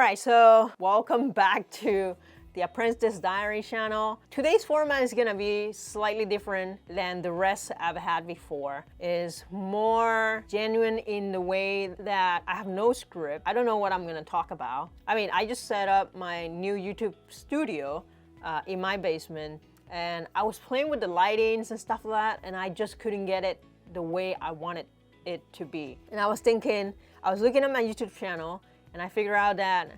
Alright, so welcome back to the Apprentice Diary channel. Today's format is gonna be slightly different than the rest I've had before. It's more genuine in the way that I have no script. I don't know what I'm gonna talk about. I mean, I just set up my new YouTube studio in my basement, and I was playing with the lightings and stuff like that, and I just couldn't get it the way I wanted it to be. And I was thinking, I was looking at my YouTube channel, and I figured out that,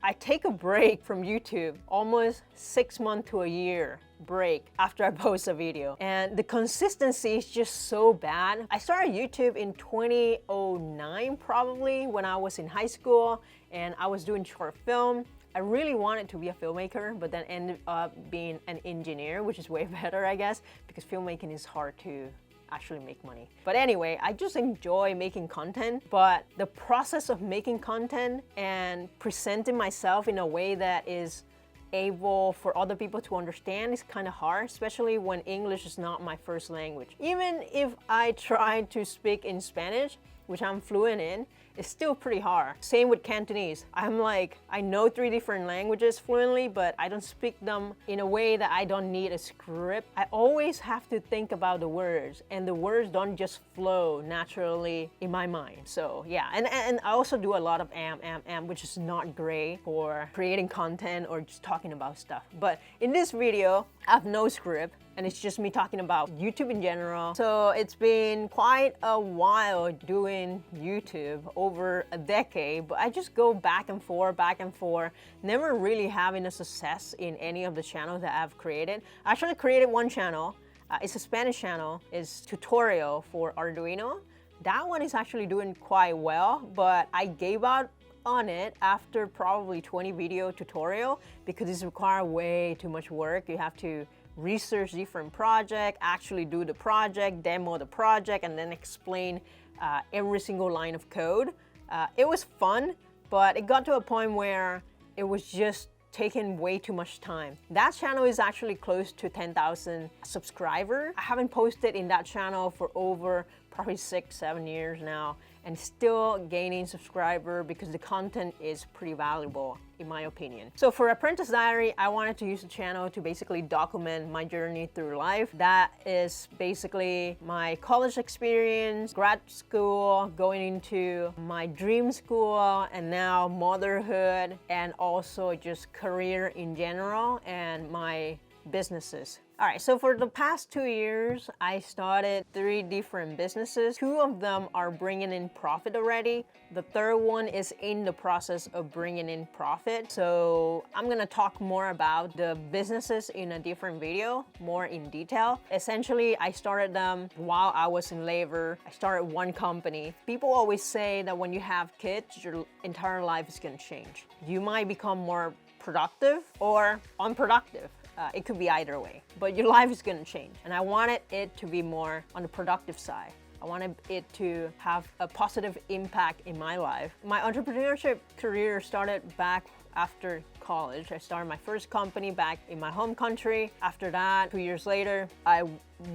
I take a break from YouTube, almost 6 months to a year break after I post a video. And the consistency is just so bad. I started YouTube in 2009 probably, when I was in high school and I was doing short film. I really wanted to be a filmmaker, but then ended up being an engineer, which is way better, I guess, because filmmaking is hard to actually make money. But anyway, I just enjoy making content, but the process of making content and presenting myself in a way that is able for other people to understand is kind of hard, especially when English is not my first language. Even if I try to speak in Spanish, which I'm fluent in, it's still pretty hard. Same with Cantonese. I know 3 different languages fluently, but I don't speak them in a way that I don't need a script. I always have to think about the words, and the words don't just flow naturally in my mind. So yeah, and I also do a lot of am, which is not great for creating content or just talking about stuff. But in this video, I have no script, and it's just me talking about YouTube in general. So it's been quite a while doing YouTube, over a decade, but I just go back and forth, never really having a success in any of the channels that I've created. I actually created one channel. It's a Spanish channel. It's tutorial for Arduino. That one is actually doing quite well, but I gave up on it after probably 20 video tutorial because it's required way too much work. You have to research different project, actually do the project, demo the project, and then explain every single line of code. It was fun, but it got to a point where it was just taking way too much time. That channel is actually close to 10,000 subscribers. I haven't posted in that channel for over probably 6-7 years now, and still gaining subscriber because the content is pretty valuable in my opinion. So for Apprentice Diary, I wanted to use the channel to basically document my journey through life. That is basically my college experience, grad school, going into my dream school, and now motherhood, and also just career in general and my businesses. All right, so for the past 2 years, I started 3 different businesses. 2 of them are bringing in profit already. The third one is in the process of bringing in profit. So I'm gonna talk more about the businesses in a different video, more in detail. Essentially, I started them while I was in labor. I started one company. People always say that when you have kids, your entire life is gonna change. You might become more productive or unproductive. It could be either way, but your life is gonna change. And I wanted it to be more on the productive side. I wanted it to have a positive impact in my life. My entrepreneurship career started back after college. I started my first company back in my home country. After that, 2 years later, I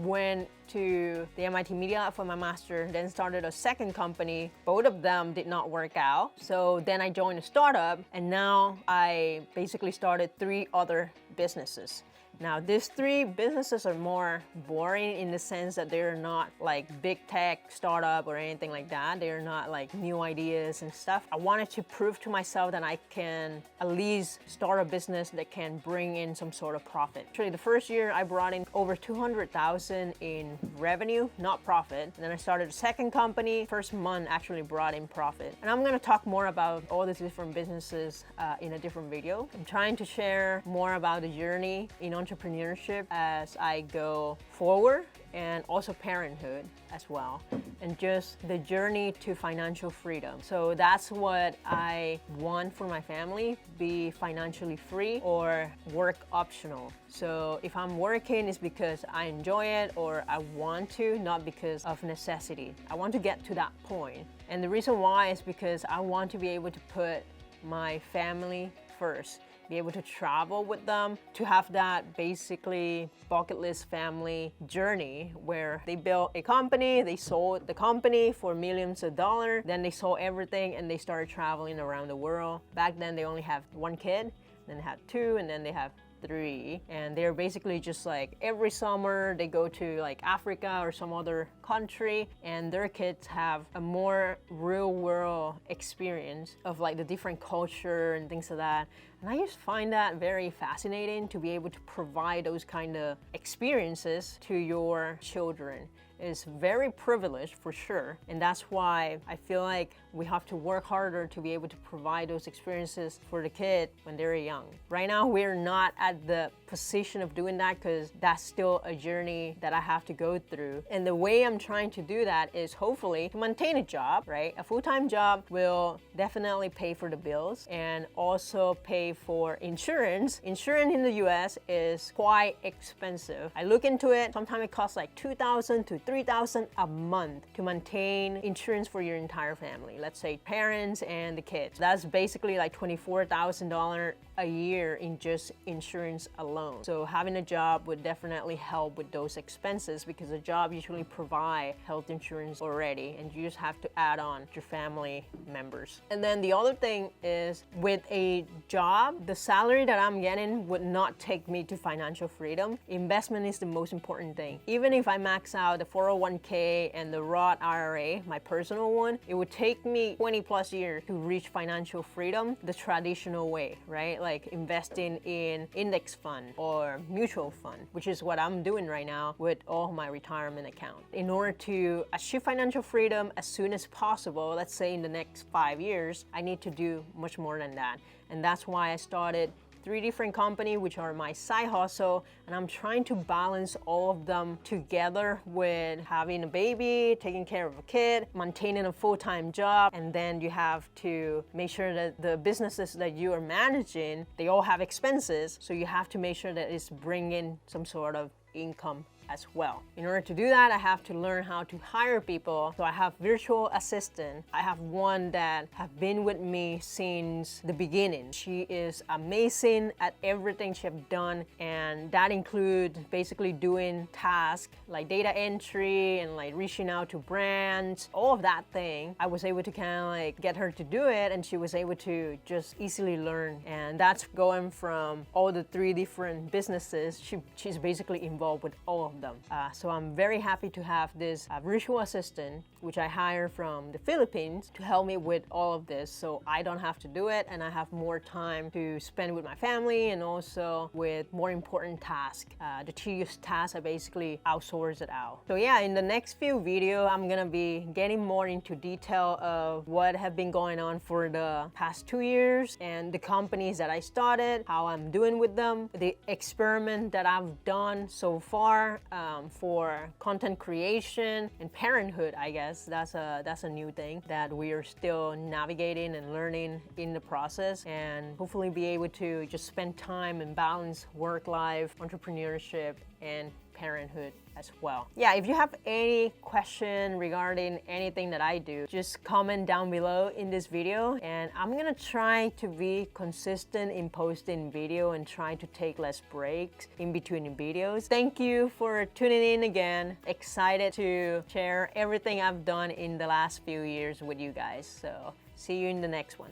went to the MIT Media Lab for my master, then started a second company. Both of them did not work out. So then I joined a startup, and now I basically started 3 other businesses. Now, these 3 businesses are more boring in the sense that they're not like big tech startup or anything like that. They're not like new ideas and stuff. I wanted to prove to myself that I can at least start a business that can bring in some sort of profit. Actually, the first year I brought in over 200,000 in revenue, not profit. And then I started a second company. First month actually brought in profit. And I'm gonna talk more about all these different businesses in a different video. I'm trying to share more about the journey in entrepreneurship as I go forward, and also parenthood as well, and just the journey to financial freedom. So that's what I want for my family, be financially free or work optional. So if I'm working, it's because I enjoy it or I want to, not because of necessity. I want to get to that point. And the reason why is because I want to be able to put my family first. be able to travel with them, to have that basically bucket list family journey where they built a company, they sold the company for millions of dollars, then they sold everything and they started traveling around the world. Back then they only have one kid, then they had two, and then they have three, and they're basically just like every summer they go to like Africa or some other country, and their kids have a more real world experience of like the different culture and things like that. And I just find that very fascinating, to be able to provide those kind of experiences to your children. Is very privileged for sure, and that's why I feel like we have to work harder to be able to provide those experiences for the kid when they're young. Right now we're not at the position of doing that because that's still a journey that I have to go through, and the way I'm trying to do that is hopefully to maintain a job, right? A full-time job will definitely pay for the bills and also pay for insurance. Insurance in the US is quite expensive. I look into it, sometimes it costs like $2,000 to $3,000 a month to maintain insurance for your entire family. Let's say parents and the kids. That's basically like $24,000 a year in just insurance alone. So having a job would definitely help with those expenses, because a job usually provide health insurance already, and you just have to add on your family members. And then the other thing is, with a job, the salary that I'm getting would not take me to financial freedom. Investment is the most important thing. Even if I max out the 401k and the Roth IRA, my personal one, it would take me 20 plus years to reach financial freedom the traditional way, right? Like investing in index fund or mutual fund, which is what I'm doing right now with all my retirement account. In order to achieve financial freedom as soon as possible, let's say in the next 5 years, I need to do much more than that. And that's why I started 3 different companies, which are my side hustle, and I'm trying to balance all of them together with having a baby, taking care of a kid, maintaining a full-time job, and then you have to make sure that the businesses that you are managing, they all have expenses, so you have to make sure that it's bringing some sort of income as well. In order to do that, I have to learn how to hire people. So I have virtual assistant. I have one that have been with me since the beginning. She is amazing at everything she have done, and that includes basically doing tasks like data entry and like reaching out to brands, all of that thing. I was able to kind of like get her to do it, and she was able to just easily learn. And that's going from all the 3 different businesses. She's basically involved with all of them. So I'm very happy to have this virtual assistant, which I hire from the Philippines, to help me with all of this, so I don't have to do it, and I have more time to spend with my family and also with more important tasks. The tedious tasks, I basically outsource it out. So yeah, in the next few videos, I'm gonna be getting more into detail of what have been going on for the past 2 years and the companies that I started, how I'm doing with them, the experiment that I've done so far for content creation and parenthood. I guess that's a new thing that we are still navigating and learning in the process, and hopefully be able to just spend time and balance work life, entrepreneurship, and parenthood as well. Yeah, if you have any question regarding anything that I do, just comment down below in this video, and I'm gonna try to be consistent in posting video and try to take less breaks in between videos. Thank you for tuning in again. Excited to share everything I've done in the last few years with you guys. So see you in the next one.